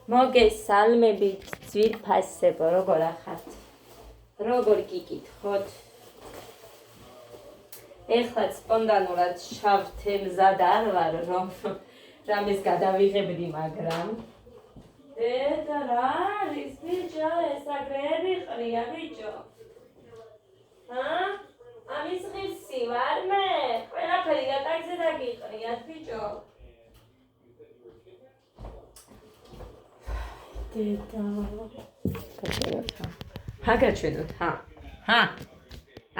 მოგესალმებით ძვირფასებო, როგორ ახართ? როგორ გიკითხოთ? ეხლა სპონტანურად შავთე მზად არ ვარ, რომ რამეს გადავიღებდი, მაგრამ დედა რა არის ბიჭო, ეს აგრები ყრია ბიჭო. ამის ღირსი ვარ მე, ყველაფერი იატაკზე დაგიყრიათ ბიჭო. დედა გაჩვენოთ,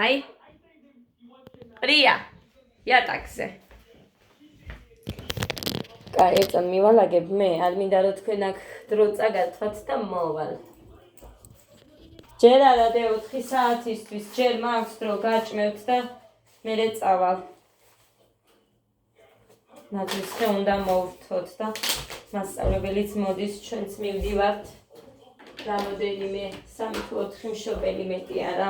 აი ყრია იატაკზე. კაი, ეწონ მივალაგებ მე, არ მინდა რომ თქვენ აქ დრო წაგათვათ და მოვალ. ჯერ არა 4 საათისთვის, ჯერ მაქვს დრო გაჭმევთ და მერე წავალ. ნაძვის ხე უნდა მოვთოთ და მასწავლებელიც მოდის, ჩვენც მივდივართ. რამოდენიმე 3 თუ 4 მშობელი მეტი არა.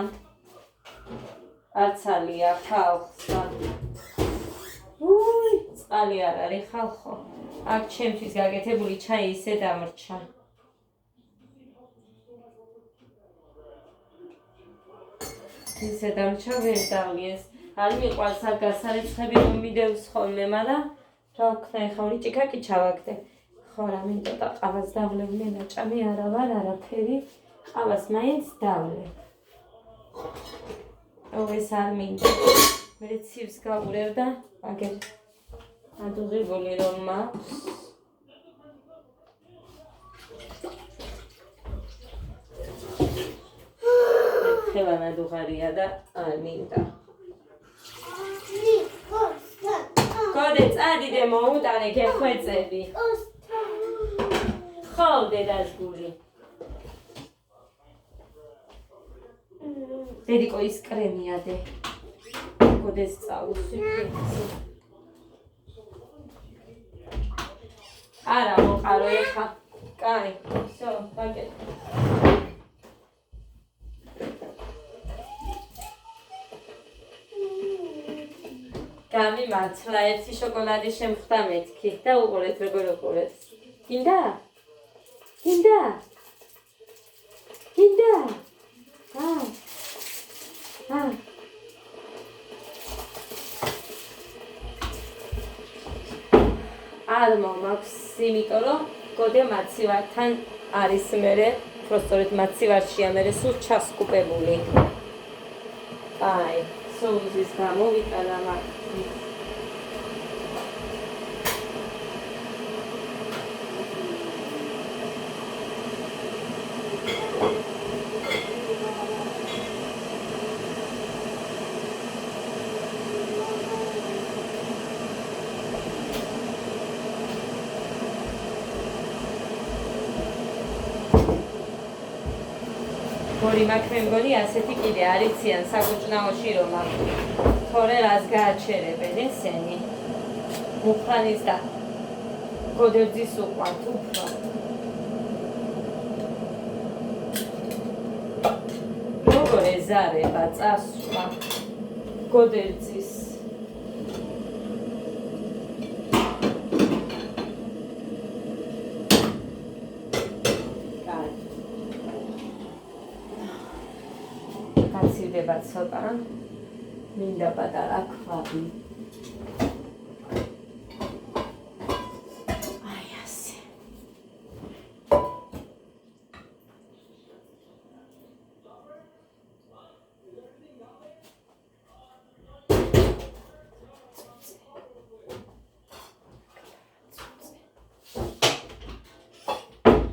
არც ალია ხალხს და წყალი არ არის ხალხო. აქ ჩემთვის გაკეთებული ჩაი ისე დამრჩა. ისე დამრჩა ვერ დავლიეს. არ მიყვარს აქ გასარეცხები რომ მიდევს ხოლმე, მაგრამ რა ვქნა ეხლა ორი ჭიქა კი ჩავაგდე. ხო რა მინდა და ყავას დავლევლე, ნაჭამი არა ვარ, არაფერი. ყავას მაინც დავლე. ეს არ მინდა. მე ცივს გავურევ და აგერ ადუღებული რომ მაქვს. ხელანად უღარია და არ მინდა. გოდე წადიდე მოუტანე გეხვეწები. ხო დედას გული. დედიკო ის კრემია დე. გოდეს წაუსვი. არა მოყარო ეხა. კაი, всё, გაკეთე. გამიმართლა, ერთი შოკოლადი შემხვდა მეთქი და უყურეთ როგორ უყურეთ. გინდა? გინდა? გინდა? არ მომაქვს, იმიტომ რომ გოდე მაცივართან არის მერე, პროსტორეთ მაცივარშია მერე სულ ჩასკუპებული. აი, სოუსის გამოვიტანა მაგ. ორი მაგ მე მგონი ასეთი კიდე არიციან საკუჭნაოში რომ აქ თორე რას გააჩერებენ ესენი მუხანის და გოდერძის უყვართ უფრო როგორ ეზარება წასვლა გოდერძის გაცივდება ცოტა, მინდა პატარა ქვაბი. აი ასე.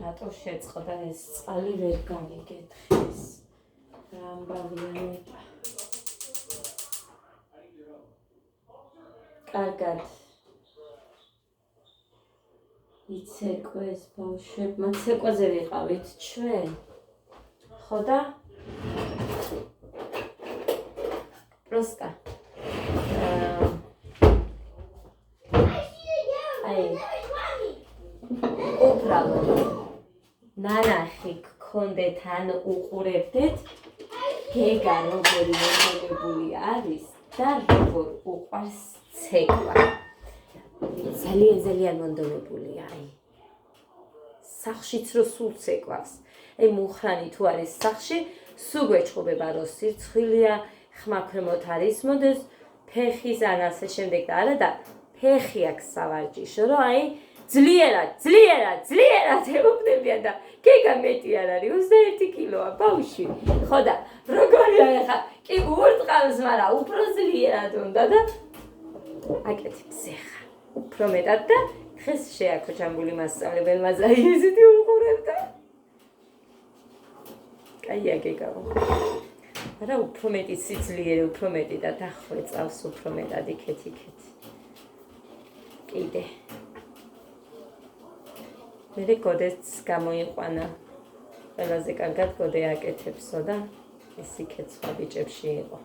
რატო შეწყდა ეს წყალი ვერ გამიგეთხეს? რამბავიანება. კარგად. იცეკვეს ბავშვებმა, ცეკვაზე ვიყავით ჩვენ. ხო და? პროსტა. აი. უბრალოდ. ნანახი გქონდეთ ან უყურებდეთ. გეგა როგორი მომგებული არის და როგორ უყვარს ცეკვა. ძალიან მონდომებულია, აი. სახშიც რო სულ ცეკვავს. აი მუხრანი თუ არის სახში, სულ გვეჩხუბება რომ სირცხვილია, ხმაქვემოთ არის მოდეს, ფეხის ან ასე შემდეგ და არა და ფეხი აქვს სავარჯიშო, რომ აი ძლიერად ელოდებიან და გეგა მეტი არ არის 21 კილოა ბავშვი. ხო და როგორია ახლა კი ურტყავს, მაგრამ უფრო ძლიერად უნდა და აკეთებს ახლა. უფრო მეტად და დღეს შეაქო ჯამბული მასწავლებელმა ზაიეზეთი უყურებდა. კაია გეგაო. არა უფრო მეტი სიძლიერე, უფრო მეტი და დახვე წავს უფრო მეტად იქეთ. კიდე. მე გოდეს გამოიყვანა. ყველაზე კარგად გოდე აკეთებსო და ეს იქეთ სხვა ბიჭებში იყო.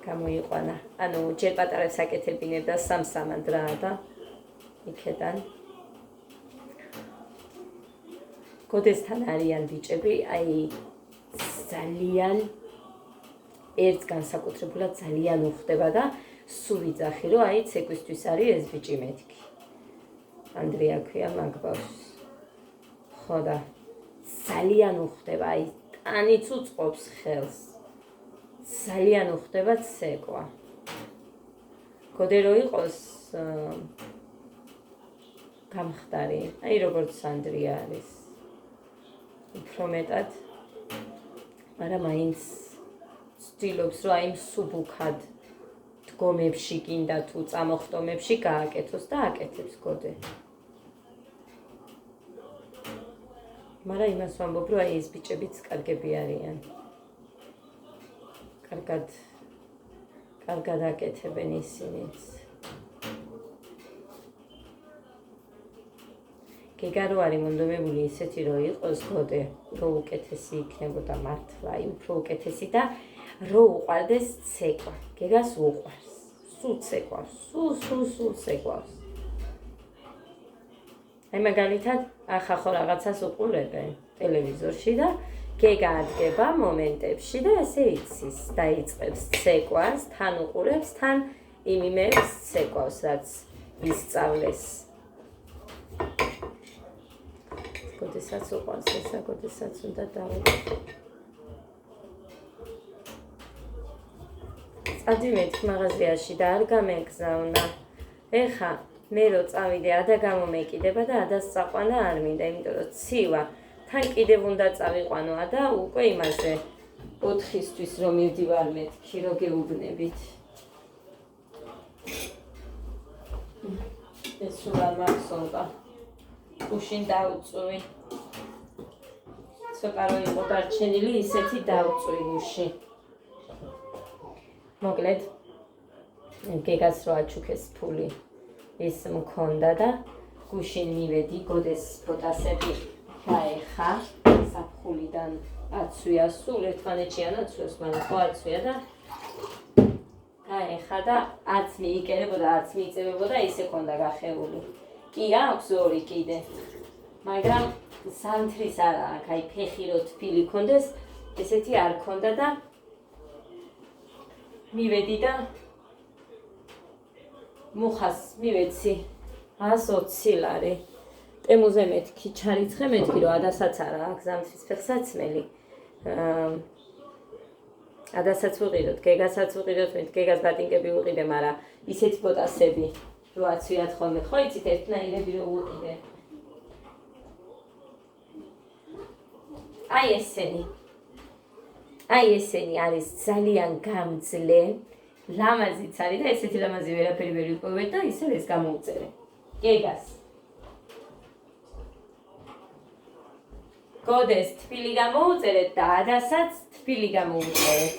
გამოიყვანა. ანუ ჯერ პატარებს აკეთებინებდა სამ-სამად რა და იქედან. გოდესთან არიან ბიჭები, აი ძალიან ერთს განსაკუთრებულად ძალიან უხდება და სულ ვიძახი რომ აი ცეკვისთვის არის ეს ბიჭი მეთქი. ანდრია ქვია მაგ ბავშვს. ხო და ძალიან უხდება, აი ტანიც უწყობს ხელს. ძალიან უხდება ცეკვა. გოდე რო იყოს გამხდარი, აი როგორც ანდრია არის. უფრო მეტად მაგრამ მაინც ცდილობს რომ აი მსუბუქად დგომებში გინდა თუ წამოხტომებში გააკეთოს და აკეთებს გოდე. მაგრამ იმას ვამბობ რომ აი ეს ბიჭებიც კარგები არიან. კარგად აკეთებენ ისინიც. გეგა რო არის მონდომებული ისეთი რომ იყოს გოდე, რომ უკეთესი იქნებოდა მართლა, უფრო უკეთესი და რო უყვარდეს ცეკვა. გეგას უყვარს. სულ ცეკვავს, სულ ცეკვავს. აი მაგალითად, ახლა ხო რაღაცას უყურებენ ტელევიზორში და გეგა ადგება მომენტებში და ესე იცის, დაიწყებს ცეკვას, თან უყურებს, თან იმ იმებს ცეკვავს, რაც ისწავლეს. გოდესაც უყვარს ესა, გოდესაც უნდა დავიწყო. წავდივით მაღაზიაში და არ გამეგზავნა. ეხა მე რო წავიდე, ადა გამომეკიდება და ადას წაყვანა არ მინდა, იმიტომ რომ ცივა. თან კიდევ უნდა წავიყვანო და უკვე იმაზე 4-ისთვის რომ მივდივარ მეთქი, რო გეუბნებით. ეს სულ არ მახსოვდა. გუშინ დავწვი. ცოტა რო იყო დარჩენილი, ისეთი დავწვი გუში. მოკლედ, გეგას რო აჩუქეს ფული ის მქონდა და გუშინ მივედი გოდეს ფოტასები გაეხა საფხულიდან აცვია სულ ერთმანეთში ანაცვეს, მაგრამ ხო აცვია და გაეხა და არც მიიკერებოდა, არც მიიწევებოდა, ისე ქონდა გახეული. კი აქვს ორი კიდე, მაგრამ სანთრის არა აქვს, აი ფეხი რო თბილი ქონდეს, ესეთი არ ქონდა და მივედი და მუხას მივეცი 120 ლარი. ტემუზე მეთქი, ჩარიცხე მეთქი, რომ ადასაც არა აქვს ზამთრის ფეხსაცმელი. ადასაც ვიყიდოთ, გეგასაც ვიყიდოთ, მე გეგას ბატინკები ვიყიდე, მაგრამ ისეთი ბოტასები რო აცვიათ ხოლმე, ხო იცით ერთნაირები რო ვიყიდე. აი ესენი არის ძალიან გამძლე, ლამაზიც არის და ესეთი ლამაზი ვერაფერი ვერ ვიპოვეთ და ისევ ეს გამოუწერე. გეგას. გოდეს თბილი გამოუწერეთ და ადასაც თბილი გამოუწერეთ.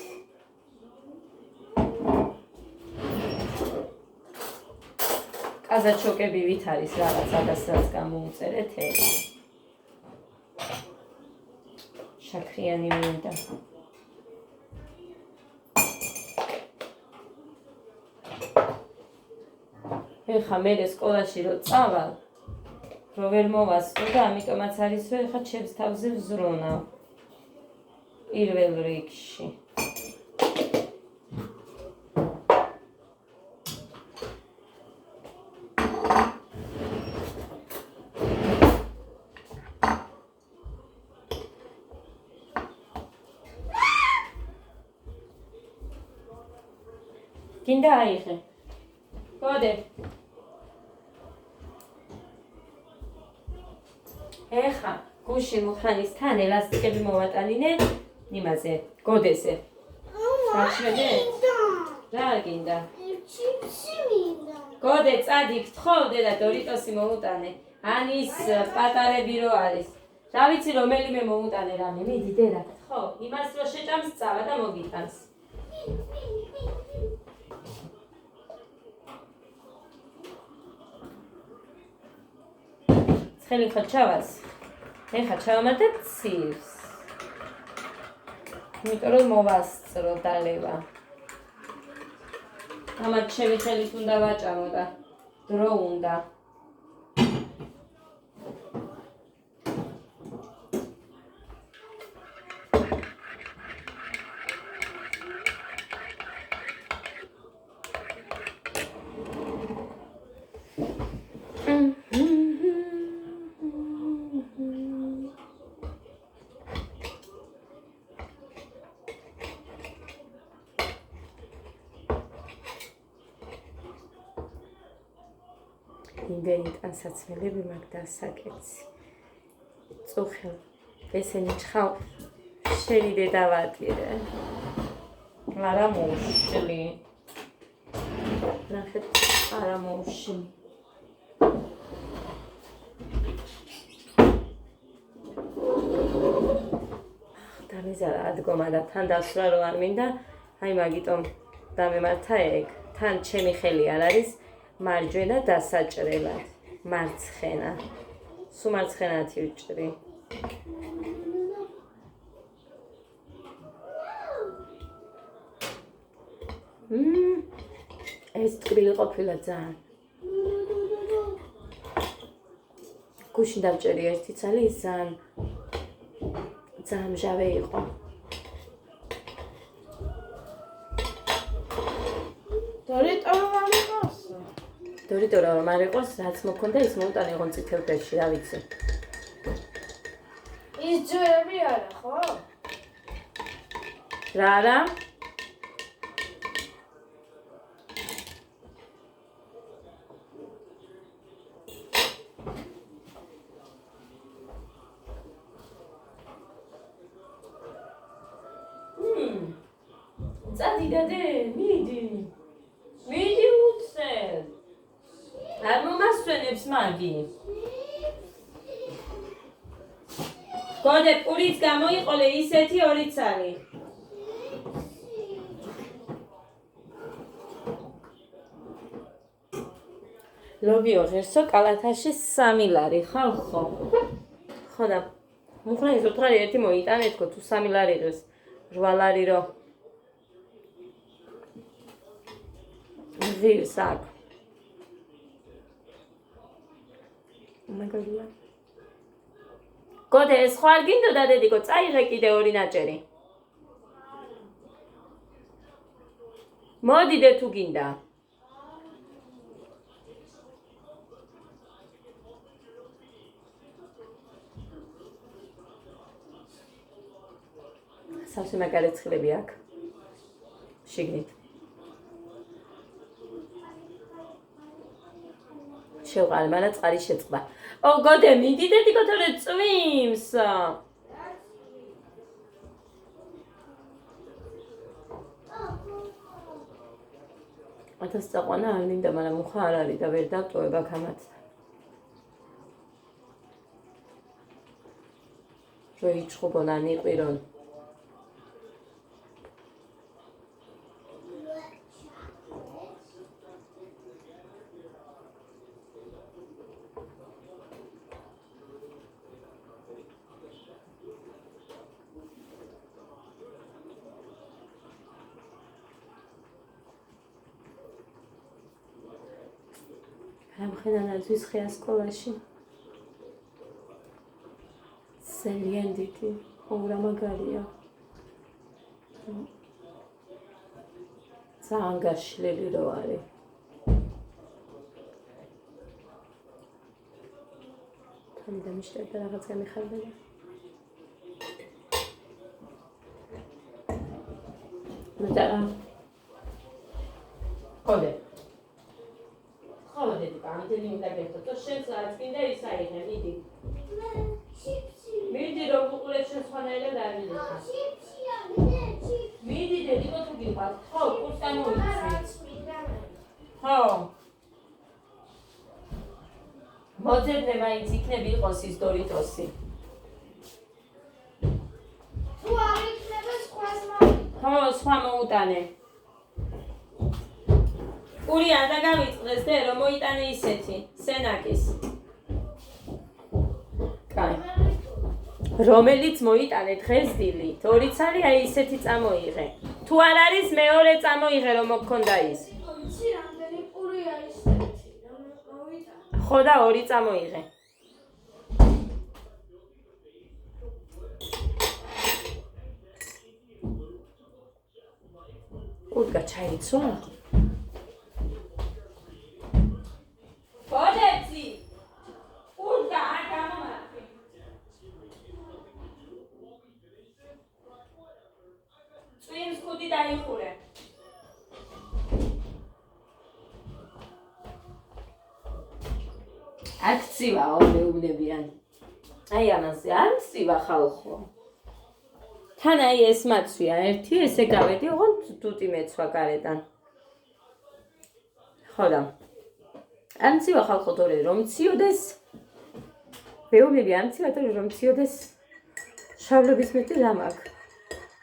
კაზაჩოკები ვით არის რაღაც ადასაც გამოუწერეთ ეს. შაქრიანი მინდა. ეხა მე სკოლაში რო წავალ, რო ვერ მოვასწრო და ამიტომაც არის რომ ეხა ჩემს თავზე ვზრუნავ. პირველ რიგში. გინდა აიღე. გოდე. ეხა გუშინ მუხანისთან ელასტიკები მოვატანინე იმაზე, გოდეზე. გაჩვენე? რა გინდა? ჩიპსი მინდა. გოდე წადი გთხოვდე და დორიტოსი მოუტანე. ან ის პატარები რო არის. რა ვიცი რომელიმე მოუტანე რამე, მიდი დედა გთხოვ. იმას რო შეჭამს წავა და მოგიტანს. ცხელი ხო ჩავას? ეხა ჩავამატე ცივს. იმიტომ რომ მოვასწრო დალევა. ამათ ჩემი ხელით უნდა ვაჭამო და დრო უნდა. იმდენი ტანსაცმელები მაგ დასაკეთsi. წუხილ, ესენი ჩხავ შენი დედა ვატირე. არა მოუშლი. ნახეთ, არა მოუშლი. დამეზარა ადგომა და თან დასვლა რო არ მინდა, აი მაგიტომ დამემართა ეგ. თან ჩემი ხელი არ არის. მარჯვენა დასაჭრელად, მარცხენა. სულ მარცხენათი ვჭრი. ეს ტკბილი ყოფილა ძალიან. გუშინ დავჭერი ერთი ცალი, ის ძალიან მჟავე იყო. დორიტორა რომ არ იყოს, რაც მოქონდა ის მოუტანე იყო წითელ ფერში, რა ვიცი. ის ჯერები არა, ხო? რა არა? წადი დადე, მიდი. მიდი უცებ. არ მომასვენებს მაგი. გოდე პურიც გამოიყოლე ისეთი ორი ცალი. ლობიო ღერსო კალათაში 3 ლარი ხალხო. ხო და მუხრანის ოთრარი ერთი მოიტანე თქო თუ 3 ლარი დღეს 8 ლარი რო ღირს აქ. მაგალია. გოდე ეს ხარ გინდოდა დედიკო, წაიღე კიდე 2 ნაჭერი. მოდიდე თუ გინდა. სავსე მაგარი ცხლები აქ. შიგნით. შევყარე, მაგრამ წყარი შეწყდა. ო გოდე, მიდი დედიკო თორე წვიმს. ათას წაყვანა არ მინდა, მაგრამ მუხა არ არის და ვერ დავტოვებ აქ ამათ. რო იჩხუბონ ან იყვირონ. ამხენანათვის ხეა სკოლაში. ძალიან დიდი, ორა მაგარია. ძალიან გაშლილი რო არის. თამი დამიშტერდა რაღაც გამიხარდა. და ხო დედი ამდენი უნდა გეთო შენს რაც კიდე ის აიღე მიდი მიდი რომ უყურებ შენ სხვანაირად არ მიდიხარ მიდი დედი თუ გიყვარს ხო კურსთან მოიწვი ხო მოძებნე მაინც იქნები იყოს ის დორიტოსი თუ არ იქნება ხო სხვა მოუტანე პური არ დაგავიწყდეს დე რომ მოიტანე ისეთი სენაკის კაი რომელიც მოიტანე დღეს დილით 2 ცალი აი ისეთი წამოიღე თუ არ არის მეორე წამოიღე რომ მოგქონდა ის იცი რამდენი პურია ისეთი რომ მოვიტანე ხო და 2 წამოიღე უდგა ჩაიცვა ბოდეცი უდგა არ გამომართი წვიმს ხუდი დაიხურე აქცივაო მეუბნებიან აი ამაზე არ მცივა ხალხო თან აი ეს მაცვია ერთი ესე გავედი ოღონდ თუთი მეცვა გარედან ხო და არ მცივა ხალხო თორე რომ მციოდეს მეუბნები არ მცივა თორე რომ მციოდეს შავლობის მეტი რა მაქვს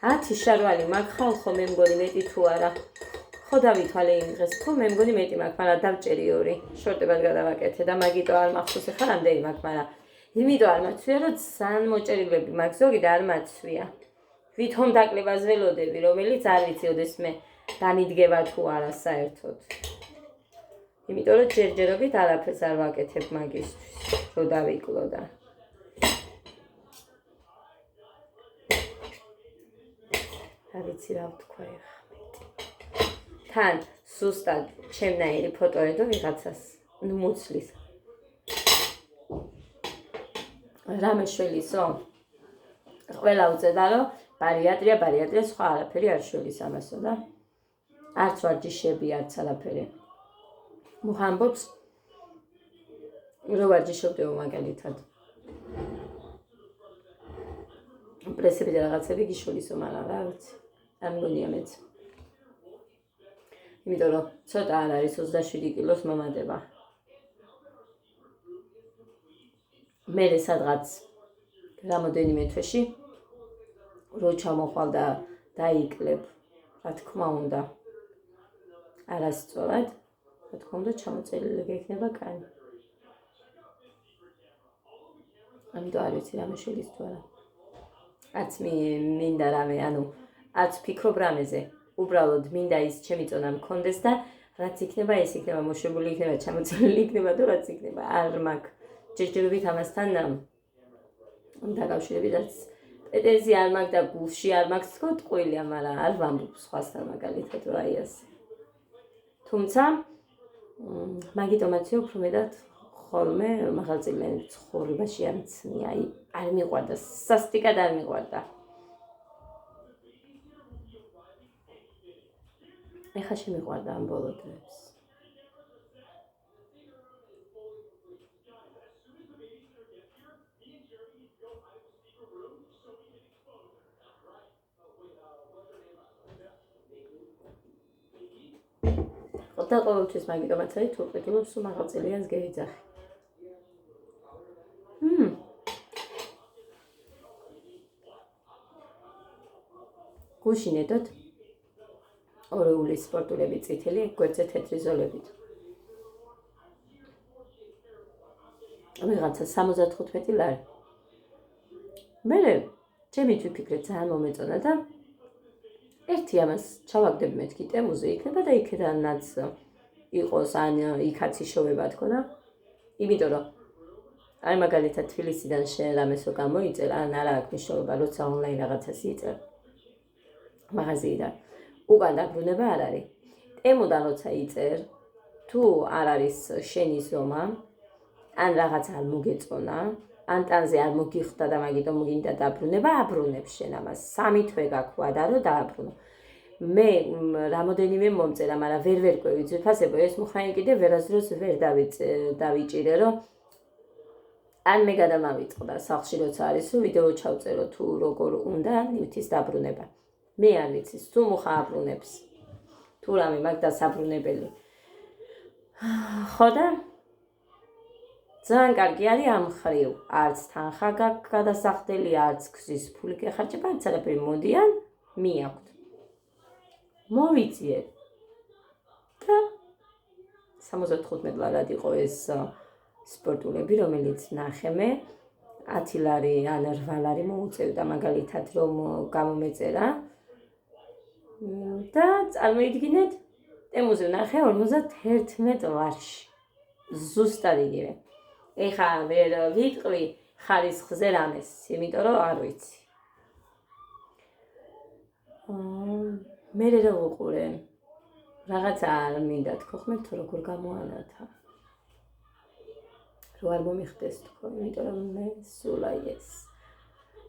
10 შარვალი მაქვს ხალხო მე მგონი მეტი თუ არა ხო დავითვალე იმ დღეს თუ მე მგონი მეტი მაქვს მაგრამ დავჭერი 2 შორტებად გადავაკეთე და მაგიტო არ მახსოვს ახლა რამდენი მაქვს მაგრამ იმიტომ არ მაცვია რომ ძალიან მოჭერულები მაქვს ზოგი და არ მაცვია ვითომ დაკლებას ველოდები რომელიც არ ვიცი ოდესმე დანიდგება თუ არა საერთოდ იმიტომ რომ ჯერჯერობით არაფერს არ ვაკეთებ მაგისთვის რომ დავიკლო და არ ვიცი რა ვთქვა ეხლა თან სუსტად ჩემნაირი ფოტოედო ვიღაცას ნუ მუცლის რამე შველისო ყველა უწედა რომ ბარიატრია სხვა არაფერი არ შველის ამასო და არც ვარჯიშები არც არაფერი მუჰამბობს რო ვარჯიშობდეო მაგალითად პრესები და რაღაცები გიშველისო მაგრამ რა ვიცი არ მგონია მეც იმიტომ რომ ცოტა არ არის 27 კილოს მომადება მე სადღაც რამოდენიმე თვეში რო ჩამოხვალ და დაიკლებ რა თქმა უნდა არასწორად რა თქმა უნდა ჩამოწელილი გექნება კანი ამიტომ არ ვიცი რამე შელის თუ არა არც მინდა რამე ანუ არც ფიქრობ რამეზე უბრალოდ მინდა ის ჩემი წონა მქონდეს და რაც იქნება ეს იქნება მოშებული იქნება ჩამოწელილი იქნება თუ რაც იქნება არ მაქვს ჯერჯერობით ამასთან დაკავშირებით რაც პრეტენზია არ მაქვს და გულში არ მაქვს თქო ტყუილია მაგრამ არ ვამბობ სხვასთან მაგალითად რა აი ასე თუმცა მაგიტომაცია უფრო მეტად ხოლმე მაღალწილიანი ცხოვრებაში არ მცნია აი არ მიყვარდა სასტიკად არ მიყვარდა ეხა შემიყვარდა ამ ბოლო დღეს და ყოველთვის მაგიტომაც არის თუ ყიდულობს თუ მაღალწილიანს გეიძახი გუშინედოთ ორეული სპორტულები წითელი გვერდზე თეთრი ზოლებით ვიღაცა 75 ლარი მე ჩემი თვითფიქრით ძალიან მომეწონა და ერთი ამას ჩავაგდებ მეთქი ტემუზე იქნება და იქიდანაც იყოს ან იქაც იშოვება თქო და იმიტომ რომ აი მაგალითად თბილისიდან შენ რამესო გამოიწერ ან არა აქვს მნიშვნელობა როცა ონლაინ რაღაცას იწერ მაღაზიიდან უკან დაბრუნება არ არის ტემუდან როცა იწერ თუ არ არის შენი ზომა ან რაღაც არ მოგეწონა ან ტანზე არ მოგიხდა და მაგიტომ გინდა დაბრუნება აბრუნებ შენ ამას 3 თვე გაქვია და რომ დააბრუნო მე რამოდენიმე მომწერა, მაგრამ ვერ ვერკვევი ძვირფასებო, ეს მუხრანი კიდე ვერასდროს ვერ დავიჭირე, რომ ან მე გადამავიწყდა სახლში როცა არის, რომ ვიდეო ჩავწერო თუ როგორ უნდა ნივთის დაბრუნება. მე არ ვიცი, თუ მუხა აბრუნებს. თუ რამე მაგ დასაბრუნებელი. ხო და ძალიან კარგი არის ამ ხრივ. არც თანხა გაქვს გადასახდელი, არც გზის ფული გეხარჯება, არც არაფერი მოდიან, მიაქვთ. მოვიწიეთ. და 75 ლარად იყო ეს სპორტულები, რომელიც ნახე მე 10 ლარი ან 8 ლარი მოუწევდა მაგალითად რომ გამომეწერა. და წარმოიდგინეთ, ტემუზე ნახე 51 ლარში. ზუსტად იგივე. ეხა ვერ ვიტყვი ხარისხზე რამეს, იმიტომ რომ არ ვიცი. მე რა ვუყურე? რაღაცა არ მინდა თქო ხმე თუ როგორ გამოანათა. რო არ მომიხდეს თქო, იმიტომ რომ მე სულ აი ეს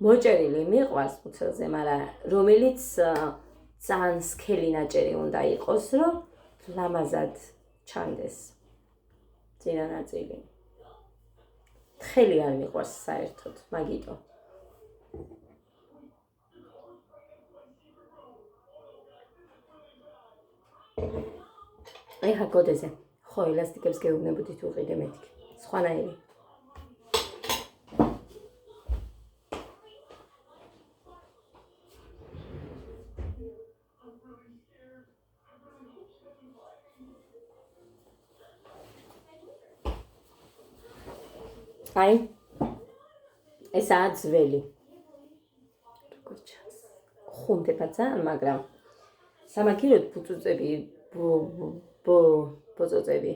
მოჭერილი მიყვარს მუცელზე, მაგრამ რომელიც ძალიან სქელი ნაჭერი უნდა იყოს, რომ ლამაზად ჩანდეს წინა ნაწილი. თხელი არ მიყვარს საერთოდ, მაგიტო. ეხა კოდეზე, ხო ელასტიკებს გეუბნებოდი თუ უყიდე მეთქი. სხვანაირი. აი, ესაა ძველი. როგორ ჩანს? ხუნდება ძალიან, მაგრამ სამაგიეროდ ბუწუწები, ბოწოწები,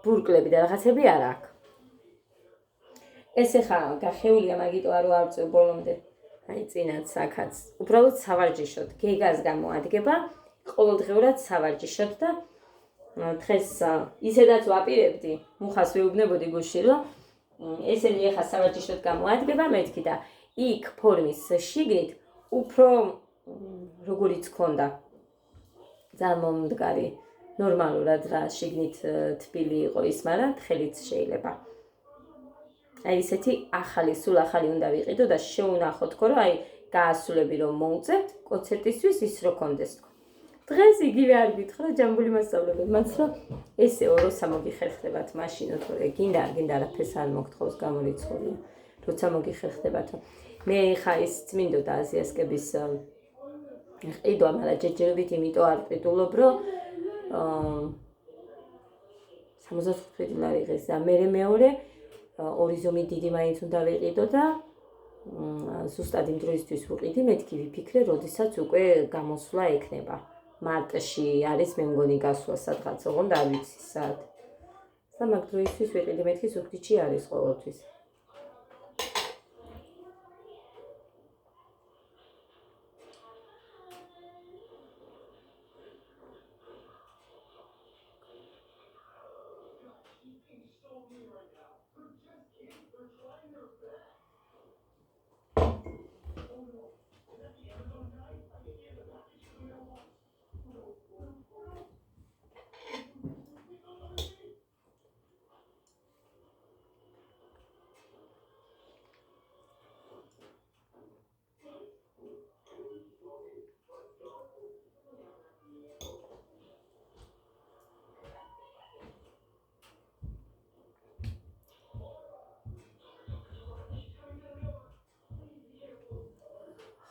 ბურკლები და რაღაცები არ აქვს. ეს ეხა გახეულია, მაგიტო არ ვარწევ ბოლომდე. აი, წინაც აქაც. უბრალოდ სავარჯიშოდ, გეგას გამოადგება, ყოველდღიურად სავარჯიშოდ და დღეს ისედაც ვაპირებდი, მუხას ვეუბნებოდი გუშინ, რომ ესენი ეხა სავარჯიშოდ გამოადგება, მეთქი და იქ ფორმის შიგნით უფრო როგორიც ქონდა. ძალიან მომდგარი, ნორმალურად რა შიგნით თბილი იყო ის, მაგრამ თხელიც შეიძლება. აი ესეთი ახალი, სულ ახალი უნდა ვიყიდო და შეუნახო თქო, რომ აი გაასულები რომ მოუწევთ კონცერტისთვის ის რო კონდეს თქო. დღეს იგივე არ გითხრა ჯამბული მასწავლებელმაც, რომ ესე ოროსა მოგიხერხდებათ მაშინო თორე გინდა არაფერს არ მოგთხოვს გამორიცხულია. როცა მოგიხერხდებათ. მე ხა ის წმინდოდა აზიასკების ყიდვა, მაგრამ ჯერჯერობით იმიტომ არ ყიდულობ, რომ 75 ლარი ღირს და მე მეორე ორი ზომი დიდი მაინც უნდა ვიყიდო და ზუსტად იმ დროისთვის ვიყიდი, მეთქი ვიფიქრე, როდესაც უკვე გამოსვლა ექნება. მარტში არის მე მგონი გასვლა სადღაც, ოღონდ არ ვიცი სად. და მაგ დროისთვის ვიყიდი, მეთქი ზუგდიდში არის ყოველთვის.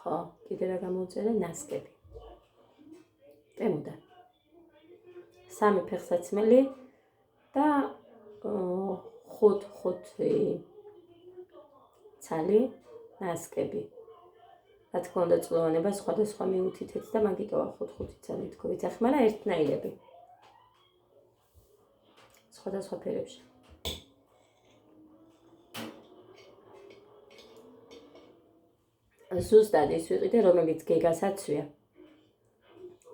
ხო, კიდე რა გამოვწერე ნასკები. ტემოდან. 3 ფეხსაცმელი და 5 ცალი ნასკები. რა თქმა უნდა წლოვანება სხვადასხვა მიუთითეთ და მაგიტოა 5 ცალი თქო ვიცახ, მაგრამ ერთნაირები. სხვადასხვა ფერებში. ზუსტად ის ვიყიდე, რომელიც გეგასაცვია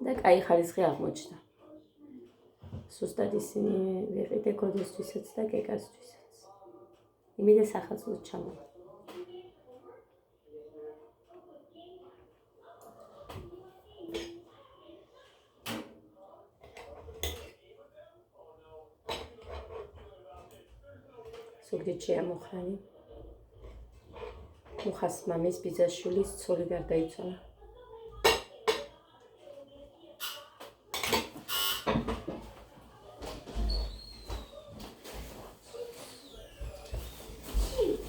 და კაი ხარისხი აღმოჩნდა. ზუსტად ისინი ვიყიდე გოდესთვისაც და გეგასთვისაც. იმედა სახაზულოდ ჩამოვა. ზუგდიდ შეამოხრანი. მუხას მამის ბიძაშვილის ცოლი გარდაიცვალა.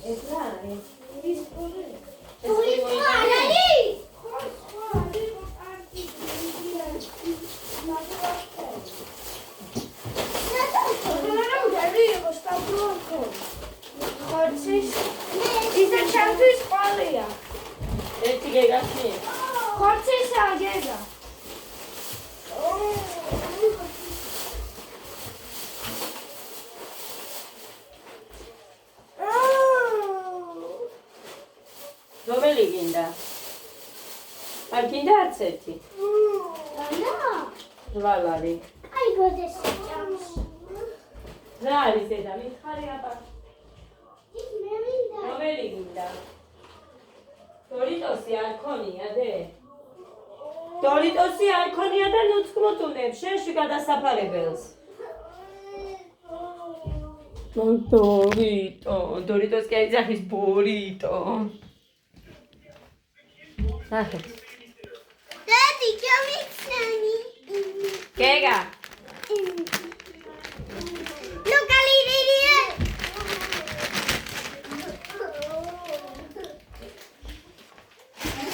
ეს რა არის? ის პური. ის პური. ისე ჩემთვის ყოლია. ერთი გეგაცი. ხორცისა გეგა. რომელი გინდა? არ გინდა არც ერთი? ანა. ვალარი. აი გოდეს ჭამს. რა არის ზედა? მითხარი აბა. ის მე მინდა. რომელი გინდა? დორიტოსი არ ქონია დე? დორიტოსი არ ქონია და ნუ თქმოთ შეში გადასაფარებელს. დორიტოს კი აიძახის ბორიტო. ნახეთ. დედი გამიქცანი. გეგა. ლოკალირია.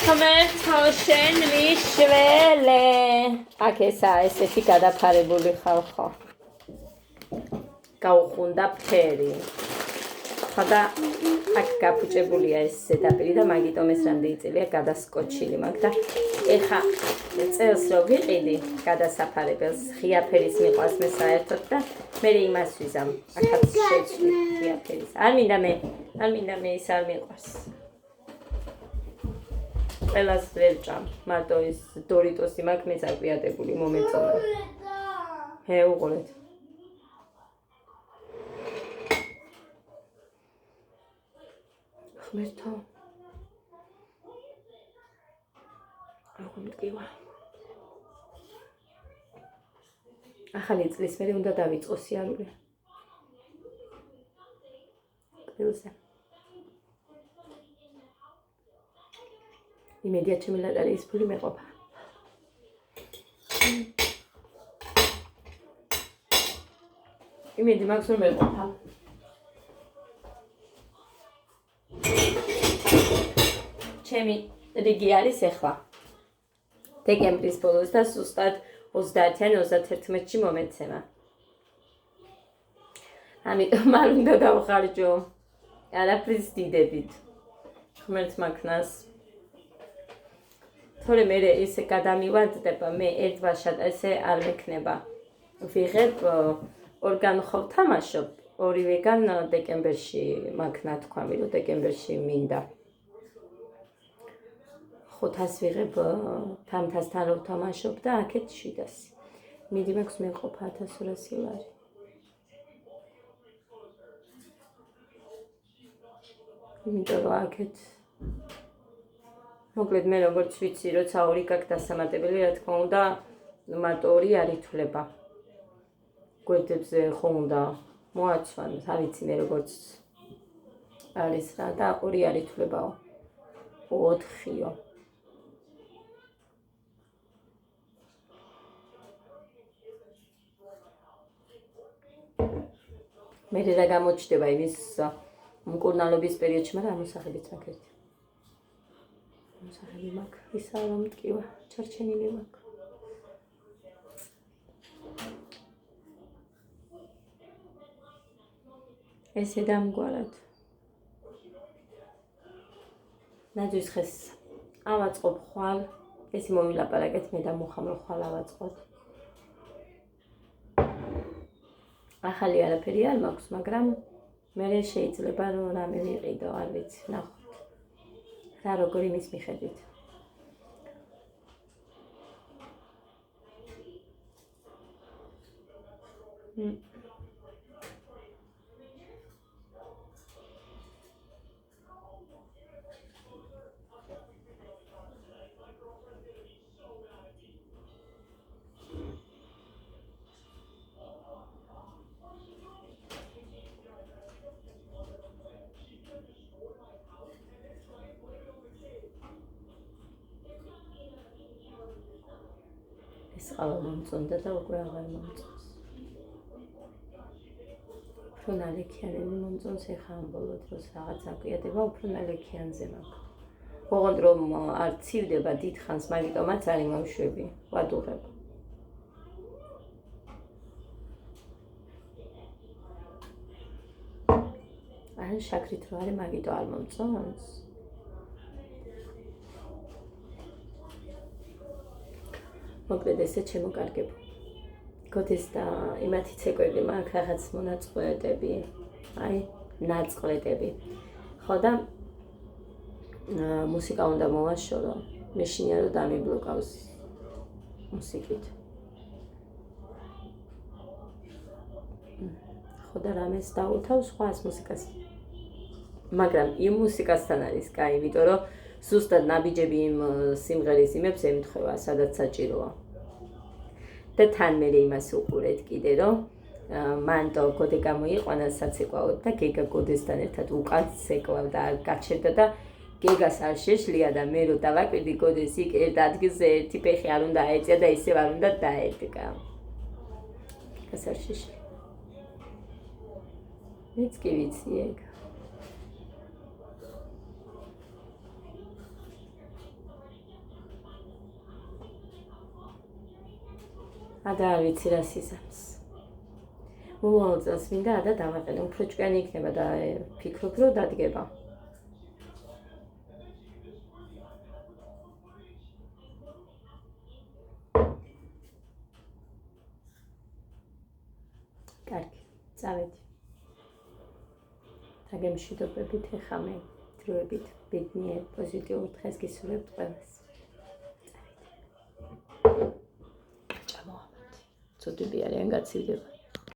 ღმერთო შენ მიშველე. აქ ესაა ესეთი გადაფარებული ხალხო. გაუხუნდა ფერი. ხოდა აქ გაფუჭებულია ეს ზედაპირი და მაგიტომ ეს რამდენი წელია გადასკოჩილი მაგ და ეხა წელს რო ვიყიდი გადასაფარებელს ღია ფერის მიყვას მე საერთოდ და მე იმას ვიზამ აქაც შეცვლი ღია ფერის არ მინდა მე ის არ მიყვარს ყველას ვერ ჭამ მარტო ის დორიტოსი მაქვს მე წაკვიატებული მომეწონა ჰე უყურეთ ღმერთო როგორ მტკივა ახალი წლის მერე უნდა დავიწყო სიარული ყილზე იმედია ჩემი ლატარიის ფული მეყოფა იმედი მაქვს რომ მეყოფა ჩემი რიგი არის ახლა დეკემბრის ბოლოს და სუსტად 30-ან 31-ში მომეცემა. ამიტომ არ უნდა დავხარჯო. არაფრის დიდებით. ღმერთმა ქნას. თორე მე ესე გადამივარდება, მე ერთბაშად ესე არ მექნება. ვიღებ ორგან ხო თამაშობ, ორივეგან დეკემბერში მაქნა თქვამი, რომ დეკემბერში მინდა. ხუთას ვიღებ თამთასთან რომ თამაშობ და აქეთ 700. მიდი მაქვს მეყოფა 1200 ლარი. იმიტომ რომ აქეთ მოკლედ მე როგორც ვიცი, როცა ორი გაქვს დასამატებელი, რა თქმა უნდა, მარტო ორი არ ითვლება. გვერდებზე ხო უნდა მოაცვან, არ ვიცი მე როგორც არის რა და ორი არ ითვლებაო. 4-იო. მე რა გამოჩდება იმის მკურნალობის პერიოდში, მაგრამ ამოსახებიც მაქვს ერთი. ამოსახები მაქვს, ისა რომ მტკივა, ჩარჩენილი მაქვს. ესე დამგვარად. ნაძვის ხეს ავაწყობ ხვალ, ესე მოვილაპარაკეთ მე და მუხამ რომ ხვალ ავაწყოთ. ახალი არაფერი არ მაქვს, მაგრამ მე შეიძლება რომ რამე ვიყიდო, არ ვიცი, ნახოთ. რა როგორ იმის მიხედვით. ის ყავა მომწონდა და უკვე აღარ მომწონს. უფრო ნალექიანები მომწონს ეხა ამ ბოლო დროს რაღაც აკვიადება უფრო ნალექიანზე მაქვს. ოღონდ რომ არ ცივდება დიდხანს, მაგიტომაც არ იმავშვები, ვადუღებ. ან შაქრით რო არის, მაგიტო არ მომწონს. მოკლედ ესე შემოკარგებ. გოდეს და იმათი ცეკვები მაქვს რაღაც მონაწყვეტები, აი, ნაწყვეტები. ხო და მუსიკა უნდა მოვაშორო. მე შინია რომ დამიბლოკავს მუსიკით. ხო და რამეს დავუთავ სხვას მუსიკას. მაგრამ იმ მუსიკასთან არის კაი, იმიტომ რომ ზუსტად ნაბიჯები იმ სიმღერის იმებს ემთხვევა, სადაც საჭიროა. და თან მე იმას უყურეთ კიდე, რომ მანტო გოდე გამოიყვანა საცეკვაოდ და გეგა გოდესთან ერთად უკაც ეკვავდა, არ გაჩერდა და გეგას არ შეშლია და მე რო დავაკვირდი გოდეს იქ ერთ ადგილზე ერთი ფეხი არ უნდა აეწია და ისევ არ უნდა დაედგა. გეგას არ შეშლია. მეც კი ვიცი ეგ. ადა არ ვიცი რა სიზამს. მომავალ წელს მინდა ადა დავაყენო, უფრო ჭკვიანი იქნება და ფიქრობ რომ დადგება. კარგი, წავედი. დაგემშვიდობებით ეხა მე დროებით ბედნიერ პოზიტიურ დღეს გისურვებთ ყველას. წავედი. ჭამოვამათი. ცოტები არიან გაცივდება.